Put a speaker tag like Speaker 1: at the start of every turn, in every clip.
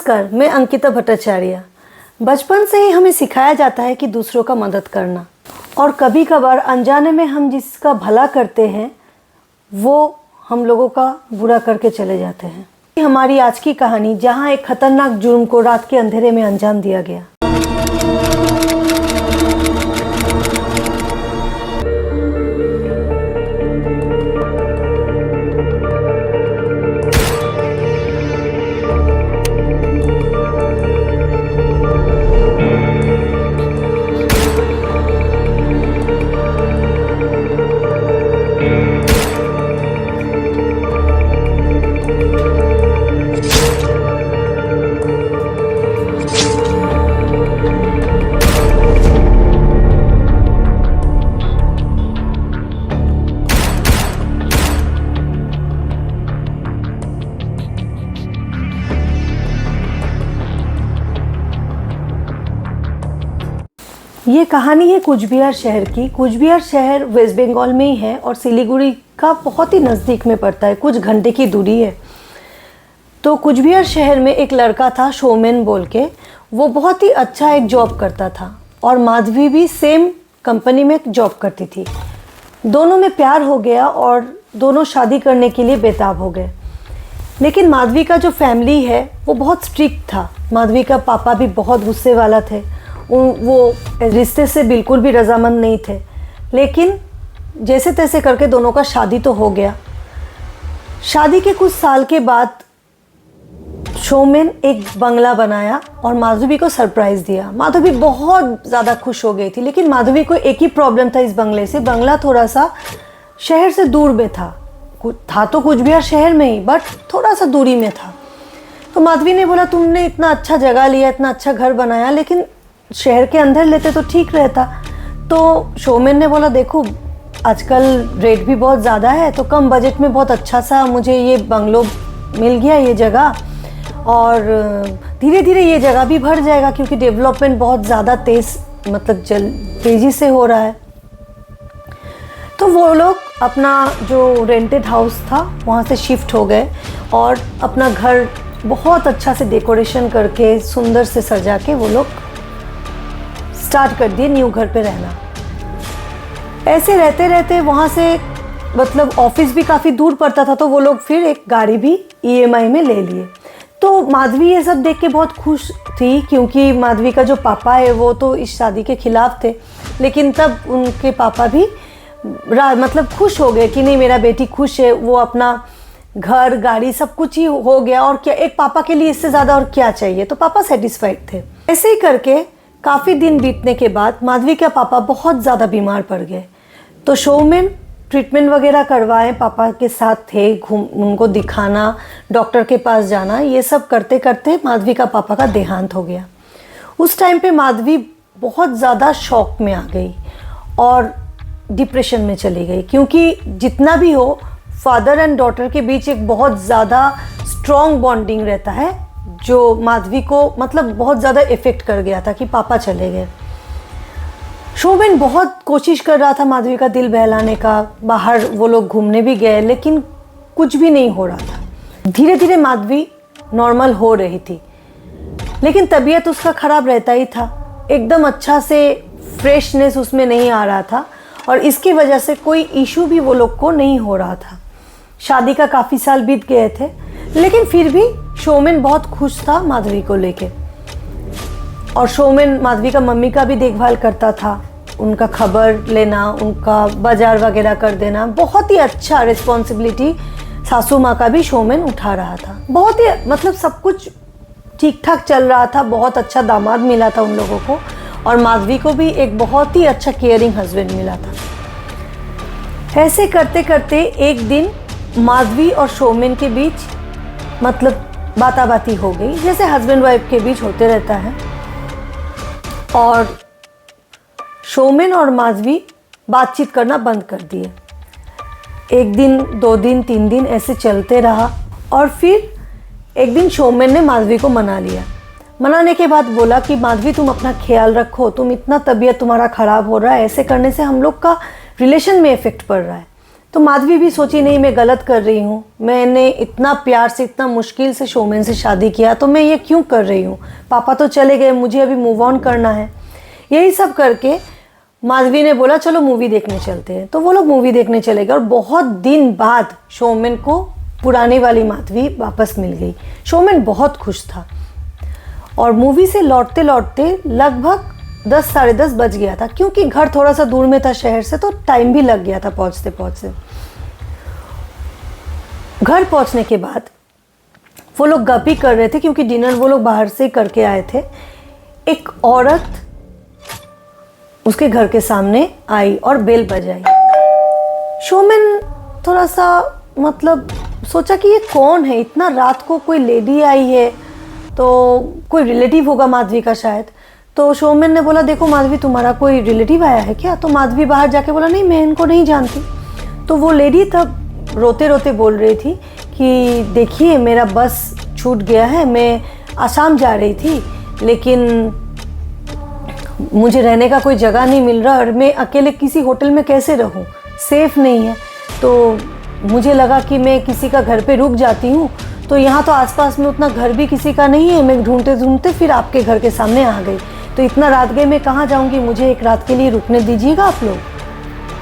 Speaker 1: नमस्कार, मैं अंकिता भट्टाचार्य। बचपन से ही हमें सिखाया जाता है कि दूसरों का मदद करना, और कभी कभार अनजाने में हम जिसका भला करते हैं वो हम लोगों का बुरा करके चले जाते हैं। हमारी आज की कहानी, जहां एक खतरनाक जुर्म को रात के अंधेरे में अंजाम दिया गया। ये कहानी है कूच बिहार शहर की। कूच बिहार शहर वेस्ट बंगाल में ही है और सिलीगुड़ी का बहुत ही नज़दीक में पड़ता है, कुछ घंटे की दूरी है। तो कूच बिहार शहर में एक लड़का था शोमेन बोल के, वो बहुत ही अच्छा एक जॉब करता था और माधवी भी सेम कंपनी में जॉब करती थी। दोनों में प्यार हो गया और दोनों शादी करने के लिए बेताब हो गए। लेकिन माधवी का जो फैमिली है वो बहुत स्ट्रिक्ट था। माधवी का पापा भी बहुत गुस्से वाला थे, वो रिश्ते से बिल्कुल भी रजामंद नहीं थे। लेकिन जैसे तैसे करके दोनों का शादी तो हो गया। शादी के कुछ साल के बाद शोमेन एक बंगला बनाया और माधवी को सरप्राइज़ दिया। माधवी बहुत ज़्यादा खुश हो गई थी, लेकिन माधवी को एक ही प्रॉब्लम था इस बंगले से। बंगला थोड़ा सा शहर से दूर में था तो कूच बिहार शहर में ही, बट थोड़ा सा दूरी में था। तो माधवी ने बोला, तुमने इतना अच्छा जगह लिया, इतना अच्छा घर बनाया, लेकिन शहर के अंदर लेते तो ठीक रहता। तो शोमेन ने बोला, देखो आजकल रेट भी बहुत ज़्यादा है, तो कम बजट में बहुत अच्छा सा मुझे ये बंगलो मिल गया, ये जगह, और धीरे धीरे ये जगह भी भर जाएगा क्योंकि डेवलपमेंट बहुत ज़्यादा तेज़ी से हो रहा है। तो वो लोग अपना जो रेंटेड हाउस था वहाँ से शिफ्ट हो गए और अपना घर बहुत अच्छा से डेकोरेशन करके सुंदर से सजा के वो लोग स्टार्ट कर दिए न्यू घर पे रहना। ऐसे रहते रहते वहाँ से मतलब ऑफिस भी काफ़ी दूर पड़ता था, तो वो लोग फिर एक गाड़ी भी ईएमआई में ले लिए। तो माधवी ये सब देख के बहुत खुश थी क्योंकि माधवी का जो पापा है वो तो इस शादी के खिलाफ थे, लेकिन तब उनके पापा भी मतलब खुश हो गए कि नहीं, मेरा बेटी खुश है, वो अपना घर गाड़ी सब कुछ ही हो गया, और क्या एक पापा के लिए इससे ज़्यादा और क्या चाहिए। तो पापा सेटिस्फाइड थे। ऐसे ही करके काफ़ी दिन बीतने के बाद माधवी के पापा बहुत ज़्यादा बीमार पड़ गए। तो शोमेन ट्रीटमेंट वगैरह करवाए, पापा के साथ थे, उनको दिखाना, डॉक्टर के पास जाना, ये सब करते करते माधवी का पापा का देहांत हो गया। उस टाइम पे माधवी बहुत ज़्यादा शॉक में आ गई और डिप्रेशन में चली गई, क्योंकि जितना भी हो फादर एंड डॉटर के बीच एक बहुत ज़्यादा स्ट्रॉन्ग बॉन्डिंग रहता है, जो माधवी को मतलब बहुत ज़्यादा इफ़ेक्ट कर गया था कि पापा चले गए। शोमेन बहुत कोशिश कर रहा था माधवी का दिल बहलाने का, बाहर वो लोग घूमने भी गए, लेकिन कुछ भी नहीं हो रहा था। धीरे धीरे माधवी नॉर्मल हो रही थी, लेकिन तबीयत उसका ख़राब रहता ही था। एकदम अच्छा से फ्रेशनेस उसमें नहीं आ रहा था और इसकी वजह से कोई इशू भी वो लोग को नहीं हो रहा था। शादी का काफ़ी साल बीत गए थे, लेकिन फिर भी शोमेन बहुत खुश था माधवी को लेके। और शोमेन माधवी का मम्मी का भी देखभाल करता था, उनका खबर लेना, उनका बाजार वगैरह कर देना, बहुत ही अच्छा रिस्पॉन्सिबिलिटी सासू माँ का भी शोमेन उठा रहा था। बहुत ही मतलब सब कुछ ठीक ठाक चल रहा था। बहुत अच्छा दामाद मिला था उन लोगों को, और माधवी को भी एक बहुत ही अच्छा केयरिंग हस्बैंड मिला था। ऐसे करते करते एक दिन माधवी और शोमेन के बीच मतलब बाताबाती हो गई, जैसे हस्बैंड वाइफ के बीच होते रहता है। और शोमेन और माधवी बातचीत करना बंद कर दिए। एक दिन, 2 दिन, 3 दिन ऐसे चलते रहा, और फिर एक दिन शोमेन ने माधवी को मना लिया। मनाने के बाद बोला कि माधवी तुम अपना ख्याल रखो, तुम इतना तबीयत तुम्हारा ख़राब हो रहा है, ऐसे करने से हम लोग का रिलेशन में इफ़ेक्ट पड़ रहा है। तो माधवी भी सोची नहीं मैं गलत कर रही हूँ, मैंने इतना प्यार से इतना मुश्किल से शोमैन से शादी किया तो मैं ये क्यों कर रही हूँ, पापा तो चले गए, मुझे अभी मूव ऑन करना है। यही सब करके माधवी ने बोला चलो मूवी देखने चलते हैं। तो वो लोग मूवी देखने चले गए और बहुत दिन बाद शोमैन को पुरानी वाली माधवी वापस मिल गई। शोमैन बहुत खुश था और मूवी से लौटते लौटते लगभग 10 साढ़े 10 बज गया था, क्योंकि घर थोड़ा सा दूर में था शहर से, तो टाइम भी लग गया था पहुंचते पहुंचते। घर पहुंचने के बाद वो लोग गप ही कर रहे थे, क्योंकि डिनर वो लोग बाहर से करके आए थे। एक औरत उसके घर के सामने आई और बेल बजाई। शोमैन थोड़ा सा मतलब सोचा कि ये कौन है, इतना रात को कोई लेडी आई है, तो कोई रिलेटिव होगा माधवी का शायद। तो शोमैन ने बोला देखो माधवी तुम्हारा कोई रिलेटिव आया है क्या? तो माधवी बाहर जाके बोला नहीं मैं इनको नहीं जानती। तो वो लेडी तब रोते रोते बोल रही थी कि देखिए मेरा बस छूट गया है, मैं आसाम जा रही थी लेकिन मुझे रहने का कोई जगह नहीं मिल रहा और मैं अकेले किसी होटल में कैसे रहूं, सेफ़ नहीं है। तो मुझे लगा कि मैं किसी का घर पे रुक जाती हूँ, तो यहाँ तो आसपास में उतना घर भी किसी का नहीं है। मैं ढूंढते ढूंढते फिर आपके घर के सामने आ गई, तो इतना रात गए मैं कहाँ जाऊँगी, मुझे एक रात के लिए रुकने दीजिएगा आप लोग।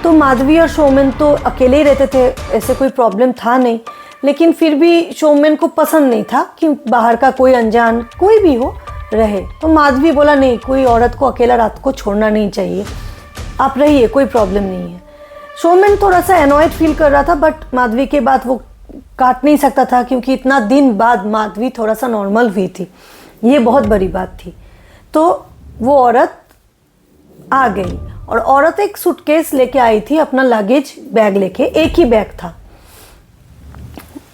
Speaker 1: तो माधवी और शोमैन तो अकेले ही रहते थे, ऐसे कोई प्रॉब्लम था नहीं, लेकिन फिर भी शोमैन को पसंद नहीं था कि बाहर का कोई अनजान कोई भी हो रहे। तो माधवी बोला नहीं, कोई औरत को अकेला रात को छोड़ना नहीं चाहिए, आप रहिए, कोई प्रॉब्लम नहीं है। शोमैन थोड़ा सा एनॉयड फील कर रहा था, बट माधवी के बात वो काट नहीं सकता था, क्योंकि इतना दिन बाद माधवी थोड़ा सा नॉर्मल हुई थी, ये बहुत बड़ी बात थी। तो वो औरत आ गई और औरत एक सूटकेस लेके आई थी, अपना लगेज बैग लेके, एक ही बैग था।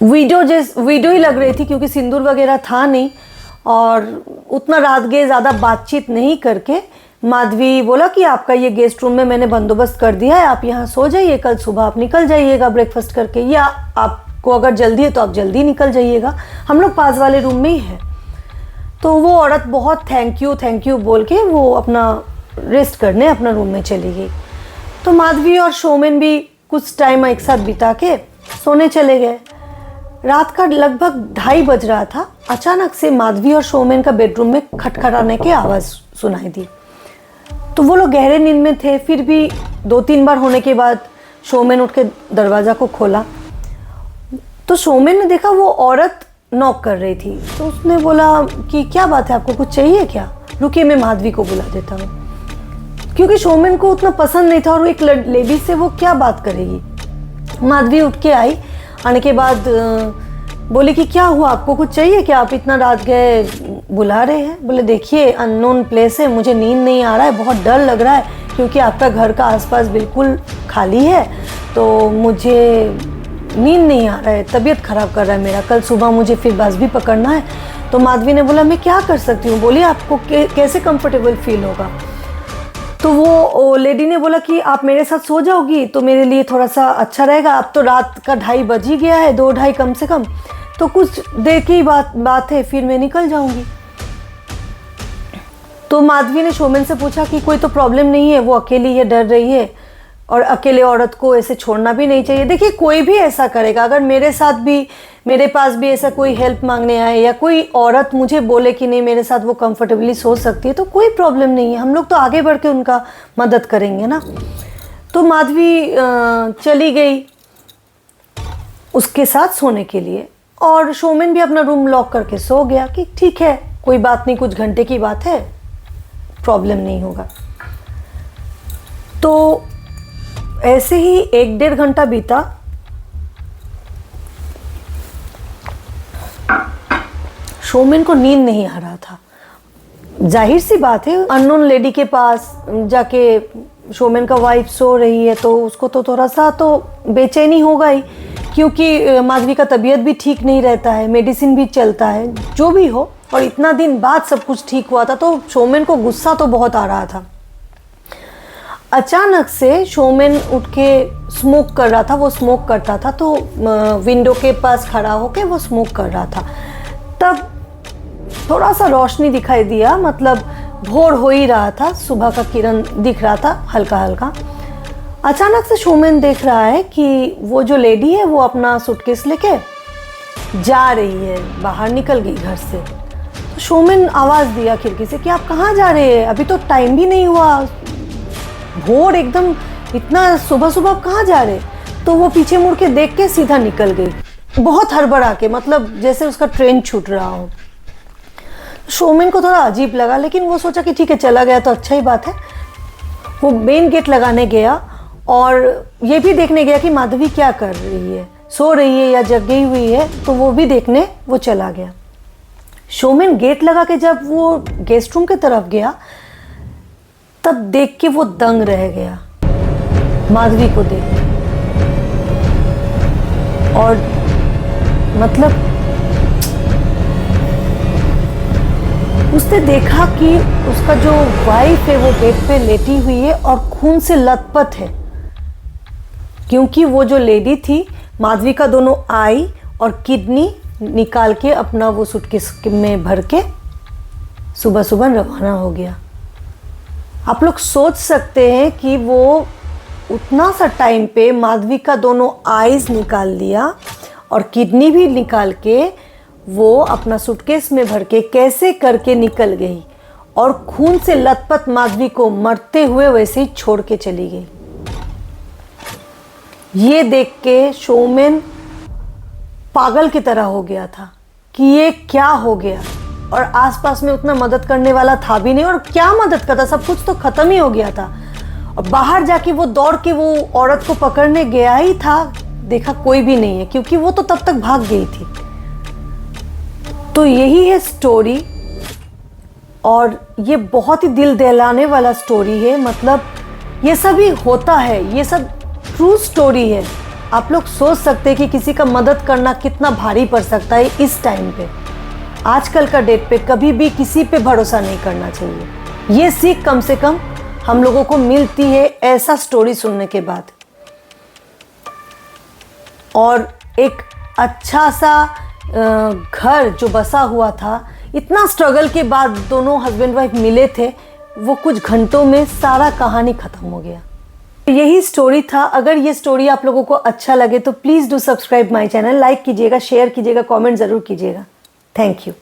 Speaker 1: वीडियो ही लग रही थी, क्योंकि सिंदूर वगैरह था नहीं और उतना रात गए ज़्यादा बातचीत नहीं करके माधवी बोला कि आपका ये गेस्ट रूम में मैंने बंदोबस्त कर दिया है, आप यहाँ सो जाइए, कल सुबह आप निकल जाइएगा ब्रेकफास्ट करके, या आपको अगर जल्दी है तो आप जल्दी निकल जाइएगा, हम लोग पास वाले रूम में ही हैं। तो वो औरत बहुत थैंक यू बोल के वो अपना रेस्ट करने अपना रूम में चली गई। तो माधवी और शोमैन भी कुछ टाइम एक साथ बिता के सोने चले गए। रात का लगभग 2:30 बज रहा था, अचानक से माधवी और शोमैन का बेडरूम में खटखटाने की आवाज़ सुनाई दी। तो वो लोग गहरे नींद में थे, फिर भी 2-3 बार होने के बाद शोमैन उठ के दरवाज़ा को खोला। तो शोमैन ने देखा वो औरत नॉक कर रही थी। तो उसने बोला कि क्या बात है, आपको कुछ चाहिए क्या? रुकिए मैं माधवी को बुला देता हूँ, क्योंकि शोमैन को उतना पसंद नहीं था और एक लेडीज से वो क्या बात करेगी। माधवी उठ के आई, आने के बाद बोली कि क्या हुआ, आपको कुछ चाहिए क्या, आप इतना रात गए बुला रहे हैं? बोले देखिए अननोन प्लेस है, मुझे नींद नहीं आ रहा है, बहुत डर लग रहा है, क्योंकि आपका घर का आसपास बिल्कुल खाली है, तो मुझे नींद नहीं आ रहा है, तबीयत ख़राब कर रहा है मेरा, कल सुबह मुझे फिर बस भी पकड़ना है। तो माधवी ने बोला मैं क्या कर सकती हूँ, बोलिए आपको कैसे कंफर्टेबल फील होगा। तो वो लेडी ने बोला कि आप मेरे साथ सो जाओगी तो मेरे लिए थोड़ा सा अच्छा रहेगा, अब तो रात का 2:30 बज ही गया है, 2-2:30 कम से कम, तो कुछ देर की बात है, फिर मैं निकल जाऊंगी। तो माधवी ने शोमैन से पूछा कि कोई तो प्रॉब्लम नहीं है, वो अकेली है, डर रही है, और अकेले औरत को ऐसे छोड़ना भी नहीं चाहिए। देखिए कोई भी ऐसा करेगा, अगर मेरे पास भी ऐसा कोई हेल्प मांगने आए या कोई औरत मुझे बोले कि नहीं मेरे साथ वो कंफर्टेबली सो सकती है, तो कोई प्रॉब्लम नहीं है, हम लोग तो आगे बढ़ के उनका मदद करेंगे ना। तो माधवी चली गई उसके साथ सोने के लिए, और शोमैन भी अपना रूम लॉक करके सो गया कि ठीक है कोई बात नहीं, कुछ घंटे की बात है, प्रॉब्लम नहीं होगा। तो ऐसे ही 1-1.5 घंटा बीता। शोमैन को नींद नहीं आ रहा था। जाहिर सी बात है, अननोन लेडी के पास जाके शोमैन का वाइफ सो रही है तो उसको तो थोड़ा सा तो बेचैनी होगा ही, क्योंकि माधवी का तबीयत भी ठीक नहीं रहता है, मेडिसिन भी चलता है, जो भी हो, और इतना दिन बाद सब कुछ ठीक हुआ था, तो शोमैन को गुस्सा तो बहुत आ रहा था। अचानक से शोमैन उठ के स्मोक कर रहा था, वो स्मोक करता था, तो विंडो के पास खड़ा होके वो स्मोक कर रहा था। तब थोड़ा सा रोशनी दिखाई दिया, मतलब भोर हो ही रहा था, सुबह का किरण दिख रहा था हल्का हल्का, अचानक से शोमैन देख रहा है कि वो जो लेडी है वो अपना सूटकेस लेके जा रही है, बाहर निकल गई घर से। तो शोमैन आवाज़ दिया खिड़की से कि आप कहाँ जा रहे हैं, अभी तो टाइम भी नहीं हुआ, भोर एकदम, इतना सुबह सुबह आप कहाँ जा रहे। तो वो पीछे मुड़ के देख के सीधा निकल गई, बहुत हड़बड़ा के, मतलब जैसे उसका ट्रेन छूट रहा हो। शोमैन को थोड़ा अजीब लगा, लेकिन वो सोचा कि ठीक है चला गया तो अच्छा ही बात है। वो मेन गेट लगाने गया और ये भी देखने गया कि माधवी क्या कर रही है, सो रही है या जग गई हुई है, तो वो भी देखने वो चला गया। शोमैन गेट लगा के जब वो गेस्ट रूम की तरफ गया तब देख के वो दंग रह गया माधवी को देख के। और मतलब उसने देखा कि उसका जो वाइफ है वो बेड पे लेटी हुई है और खून से लथपथ है, क्योंकि वो जो लेडी थी माधवी का दोनों आई और किडनी निकाल के अपना वो सूटकेस में भर के सुबह सुबह रवाना हो गया। आप लोग सोच सकते हैं कि वो उतना सा टाइम पे माधवी का दोनों आईज निकाल दिया और किडनी भी निकाल के वो अपना सूटकेस में भर के कैसे करके निकल गई और खून से लथपथ माधवी को मरते हुए वैसे ही छोड़ के चली गई। ये देख के शोमैन पागल की तरह हो गया था कि ये क्या हो गया, और आसपास में उतना मदद करने वाला था भी नहीं, और क्या मदद करता, सब कुछ तो खत्म ही हो गया था। और बाहर जाके वो दौड़ के वो औरत को पकड़ने गया ही था, देखा कोई भी नहीं है, क्योंकि वो तो तब तक भाग गई थी। तो यही है स्टोरी, और ये बहुत ही दिल दहलाने वाला स्टोरी है। मतलब ये सब ही होता है, ये सब ट्रू स्टोरी है। आप लोग सोच सकते हैं कि किसी का मदद करना कितना भारी पड़ सकता है इस टाइम पे। आजकल का डेट पे कभी भी किसी पे भरोसा नहीं करना चाहिए। ये सीख कम से कम हम लोगों को मिलती है ऐसा स्टोरी सुनने के बाद। और एक अच्छा सा घर जो बसा हुआ था, इतना स्ट्रगल के बाद दोनों हस्बैंड वाइफ मिले थे, वो कुछ घंटों में सारा कहानी खत्म हो गया। यही स्टोरी था। अगर ये स्टोरी आप लोगों को अच्छा लगे तो please do subscribe my channel, like कीजिएगा, शेयर कीजिएगा, कमेंट ज़रूर कीजिएगा। Thank you.